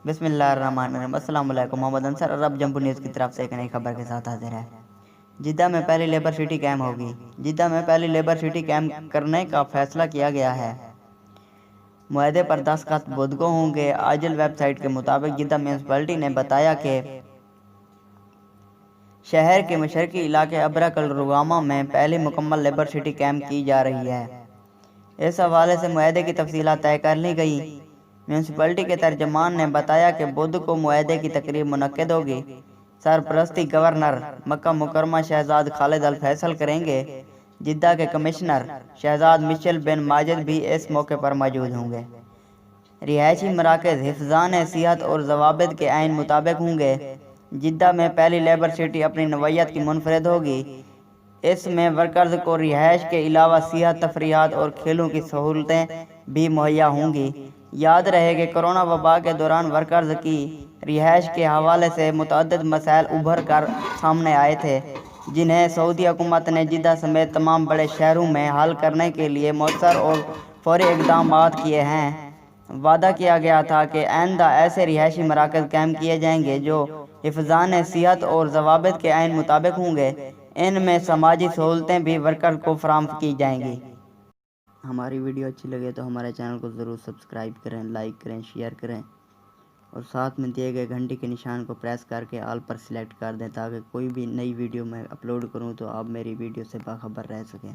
बिस्मिल्लाहिर्रहमानिर्रहीम। अस्सलाम वालेकुम। मोहम्मद अंसर अरब जम्बू न्यूज़ की तरफ से एक नई खबर के साथ हाजिर है। जिद्दा में पहली लेबर सिटी कैम्प होगी। जिद्दा में पहली लेबर सिटी कैम्प करने का फैसला किया गया है। मुआहदे पर दस्तखत बुध को होंगे। आजिल वेबसाइट के मुताबिक जिद्दा म्यूनसिपलिटी ने बताया कि शहर के मशरकी इलाके अब्रकल रुगामा में पहली मुकम्मल लेबर सिटी कैम्प की जा रही है। इस हवाले से मुआहदे की तफसीलात तय कर ली गई। म्यूनसिपलिटी के तर्जमान ने बताया कि बुध को मुआहदे की तकरीब मुनक्किद होगी। सरपरस्ती गवर्नर मक्का मुकरमा शहजाद खालिद अल फैसल करेंगे। जिद्दा के कमिश्नर शहजाद मिशेल बिन माजिद भी इस मौके पर मौजूद होंगे। रिहायशी मराकज़ हिफ़्ज़ान सिहत और ज़वाबित के आइन मुताबिक होंगे। जिद्दा में पहली लेबर सिटी अपनी नौइयत की मुनफरद होगी। इसमें वर्कर्स को रिहाइश के अलावा सिहत, तफरीहात और खेलों की सहूलतें भी मुहैया होंगी। याद रहे कि कोरोना वबा के दौरान वर्कर्स की रिहाइश के हवाले से मुतअद्दिद मसाइल उभर कर सामने आए थे, जिन्हें सऊदी हुकूमत ने जिद्दा समेत तमाम बड़े शहरों में हल करने के लिए मौसर और फौरी इक़दाम किए हैं। वादा किया गया था कि आइंदा ऐसे रिहायशी मराकज़ कायम किए जाएंगे जो हिफ़्ज़ान सिहत और ज़वाबित के आइन मुताबिक होंगे। इनमें समाजी सहूलतें भी वर्कर को फराहम की जाएंगी। हमारी वीडियो अच्छी लगे तो हमारे चैनल को ज़रूर सब्सक्राइब करें, लाइक करें, शेयर करें और साथ में दिए गए घंटी के निशान को प्रेस करके ऑल पर सिलेक्ट कर दें ताकि कोई भी नई वीडियो मैं अपलोड करूं तो आप मेरी वीडियो से बाखबर रह सकें।